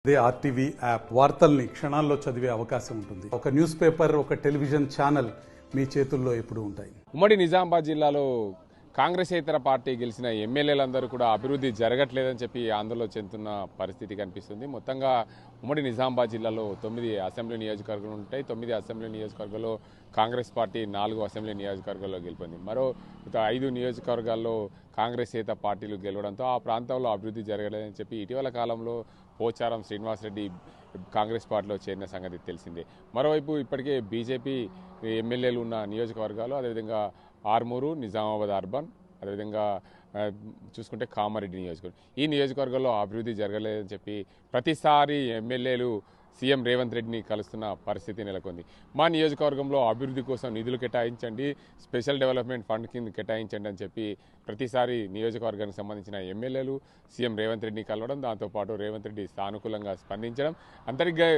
అదే RTV app వార్తల్ని క్షణాల్లో చదివే అవకాశం ఉంటుంది. ఒక న్యూస్ పేపర్, ఒక టెలివిజన్ ఛానల్ మీ చేతుల్లో ఎప్పుడూ ఉంటాయి. ఉమ్మడి నిజామాబాద్ జిల్లాలో కాంగ్రెసేతర పార్టీ గెలిచిన ఎమ్మెల్యేలందరూ కూడా అభివృద్ధి జరగట్లేదని చెప్పి ఆందోళన చెందుతున్న పరిస్థితి కనిపిస్తుంది. మొత్తంగా ఉమ్మడి నిజామాబాద్ జిల్లాలో 9 అసెంబ్లీ నియోజకవర్గాలు ఉంటాయి. 9 అసెంబ్లీ నియోజకవర్గాల్లో కాంగ్రెస్ పార్టీ 4 అసెంబ్లీ నియోజకవర్గాల్లో గెలిపింది. మరో 5 నియోజకవర్గాల్లో కాంగ్రెసేతర పార్టీలు గెలవడంతో ఆ ప్రాంతంలో అభివృద్ధి జరగలేదని చెప్పి ఇటీవల కాలంలో పోచారం శ్రీనివాసరెడ్డి కాంగ్రెస్ పార్టీలో చేరిన సంగతి తెలిసిందే. మరోవైపు ఇప్పటికే బీజేపీ ఎమ్మెల్యేలు ఉన్న నియోజకవర్గాలు, అదేవిధంగా ఆర్మూరు, నిజామాబాద్ అర్బన్, అదేవిధంగా చూసుకుంటే కామారెడ్డి నియోజకవర్గం, ఈ నియోజకవర్గంలో అభివృద్ధి జరగలేదని చెప్పి ప్రతిసారి ఎమ్మెల్యేలు సీఎం రేవంత్ రెడ్డిని కలుస్తున్న పరిస్థితి నెలకొంది. మా నియోజకవర్గంలో అభివృద్ధి కోసం నిధులు కేటాయించండి, స్పెషల్ డెవలప్మెంట్ ఫండ్ కింద కేటాయించండి అని చెప్పి ప్రతిసారి నియోజకవర్గానికి సంబంధించిన ఎమ్మెల్యేలు సీఎం రేవంత్ రెడ్డిని కలవడం, దాంతోపాటు రేవంత్ రెడ్డి సానుకూలంగా స్పందించడం, అందరికీ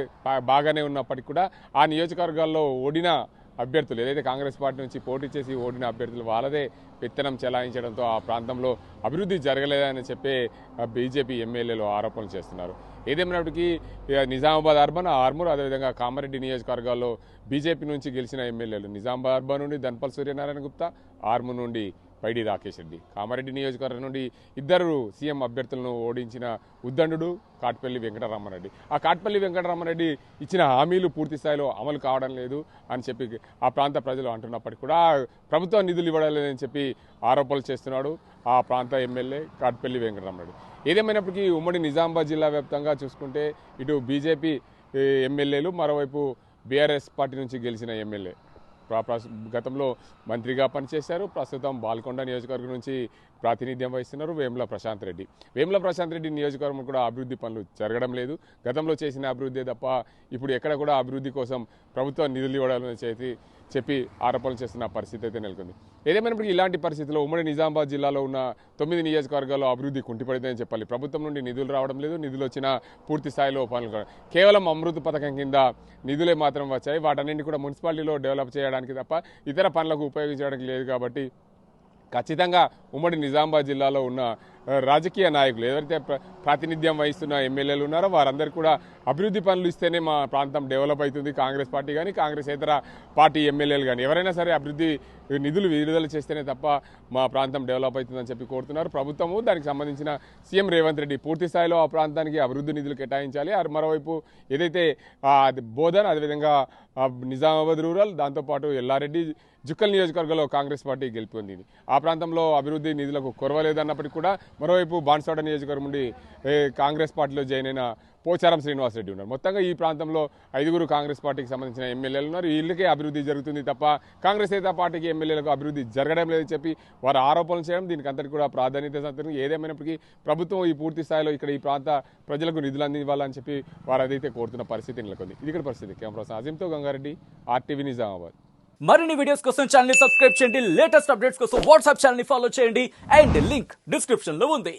బాగానే ఉన్నప్పటికీ కూడా ఆ నియోజకవర్గాల్లో ఓడిన అభ్యర్థులు, ఏదైతే కాంగ్రెస్ పార్టీ నుంచి పోటీ చేసి ఓడిన అభ్యర్థులు వాళ్ళదే పెత్తనం చెలాయించడంతో ఆ ప్రాంతంలో అభివృద్ధి జరగలేదని చెప్పే బీజేపీ ఎమ్మెల్యేలు ఆరోపణలు చేస్తున్నారు. ఏదేమైనప్పటికీ నిజామాబాద్ అర్బన్, ఆర్మూర్, అదేవిధంగా కామారెడ్డి నియోజకవర్గాల్లో బీజేపీ నుంచి గెలిచిన ఎమ్మెల్యేలు నిజామాబాద్ అర్బన్ నుండి ధన్పల్ సూర్యనారాయణ గుప్తా, ఆర్మూర్ నుండి పైడి రాకేష్ రెడ్డి, కామారెడ్డి నియోజకవర్గం నుండి 2 సీఎం అభ్యర్థులను ఓడించిన ఉద్దండు కాట్పల్లి వెంకటరామరెడ్డి. ఆ కాట్పల్లి వెంకటరామరెడ్డి ఇచ్చిన హామీలు పూర్తి స్థాయిలో అమలు కావడం లేదు అని చెప్పి ఆ ప్రాంత ప్రజలు అంటున్నప్పటికీ కూడా ప్రభుత్వం నిధులు ఇవ్వడం లేదని చెప్పి ఆరోపణలు చేస్తున్నాడు ఆ ప్రాంత ఎమ్మెల్యే కాట్పల్లి వెంకటరామరెడ్డి. ఏదేమైనప్పటికీ ఉమ్మడి నిజామాబాద్ జిల్లా వ్యాప్తంగా చూసుకుంటే ఇటు బీజేపీ ఎమ్మెల్యేలు, మరోవైపు బీఆర్ఎస్ పార్టీ నుంచి గెలిచిన ఎమ్మెల్యే గతంలో మంత్రిగా పనిచేశారు. ప్రస్తుతం బాల్కొండ నియోజకవర్గం నుంచి ప్రాతినిధ్యం వహిస్తున్నారు వేముల ప్రశాంత్ రెడ్డి. వేముల ప్రశాంత్ రెడ్డి నియోజకవర్గం కూడా అభివృద్ధి పనులు జరగడం లేదు. గతంలో చేసిన అభివృద్ధి తప్ప ఇప్పుడు ఎక్కడ కూడా అభివృద్ధి కోసం ప్రభుత్వం నిధులు ఇవ్వడాలని చెప్పి ఆరోపణలు చేస్తున్న పరిస్థితి అయితే నెలకొంది. ఏదేమైనప్పటికీ ఇలాంటి పరిస్థితుల్లో ఉమ్మడి నిజామాబాద్ జిల్లాలో ఉన్న 9 నియోజకవర్గాల్లో అభివృద్ధి కుంటిపడిందని చెప్పాలి. ప్రభుత్వం నుండి నిధులు రావడం లేదు, నిధులు వచ్చినా పూర్తి స్థాయిలో పనులు కేవలం అమృత్ పథకం కింద నిధులే మాత్రం వచ్చాయి. వాటన్నింటినీ కూడా మున్సిపాలిటీలో డెవలప్ చేయడానికి తప్ప ఇతర పనులకు ఉపయోగించడానికి లేదు. కాబట్టి ఖచ్చితంగా ఉమ్మడి నిజామాబాద్ జిల్లాలో ఉన్న రాజకీయ నాయకులు, ఎవరైతే ప్రాతినిధ్యం వహిస్తున్న ఎమ్మెల్యేలు ఉన్నారో వారందరూ కూడా అభివృద్ధి పనులు ఇస్తేనే మా ప్రాంతం డెవలప్ అవుతుంది. కాంగ్రెస్ పార్టీ కానీ, కాంగ్రెస్ ఇతర పార్టీ ఎమ్మెల్యేలు కానీ ఎవరైనా సరే అభివృద్ధి నిధులు విడుదల చేస్తేనే తప్ప మా ప్రాంతం డెవలప్ అవుతుందని చెప్పి కోరుతున్నారు. ప్రభుత్వము దానికి సంబంధించిన సీఎం రేవంత్ రెడ్డి పూర్తి స్థాయిలో ఆ ప్రాంతానికి అభివృద్ధి నిధులు కేటాయించాలి. మరోవైపు ఏదైతే బోధన్, అదేవిధంగా నిజామాబాద్ రూరల్, దాంతోపాటు ఎల్లారెడ్డి, జుక్కల్ నియోజకవర్గంలో కాంగ్రెస్ పార్టీ గెలుపొందింది. ఆ ప్రాంతంలో అభివృద్ధి నిధులకు కొరవలేదన్నప్పటికీ కూడా మరోవైపు బాన్స్వాడ నియోజకవర్గం నుండి కాంగ్రెస్ పార్టీలో జాయిన్ అయిన పోచారం శ్రీనివాసరెడ్డి ఉన్నారు. మొత్తంగా ఈ ప్రాంతంలో 5 కాంగ్రెస్ పార్టీకి సంబంధించిన ఎమ్మెల్యేలు ఉన్నారు. వీళ్ళకే అభివృద్ధి జరుగుతుంది తప్ప కాంగ్రెసేతర పార్టీకి ఎమ్మెల్యేలకు అభివృద్ధి జరగడం లేదని చెప్పి వారు ఆరోపణలు చేయడం, దీనికి అంతటి కూడా ప్రాధాన్యత సంతరించింది. ఏదేమైనప్పటికీ ప్రభుత్వం ఈ పూర్తి స్థాయిలో ఇక్కడ ఈ ప్రాంత ప్రజలకు నిధులు అందివ్వాలని చెప్పి వారు అదైతే కోరుతున్న పరిస్థితి నెలకొంది. ఇది ఇక్కడ పరిస్థితి. కెమెరా అజీంతో గంగారెడ్డి, ఆర్టీవీ నిజామాబాద్. మరిన్ని వీడియోస్ కోసం ఛానల్ ని సబ్స్క్రైబ్ చేయండి, లేటెస్ట్ అప్డేట్స్ కోసం వాట్సాప్ ఛానల్ ని ఫాలో చేయండి అండ్ లింక్ డిస్క్రిప్షన్ లో ఉంది.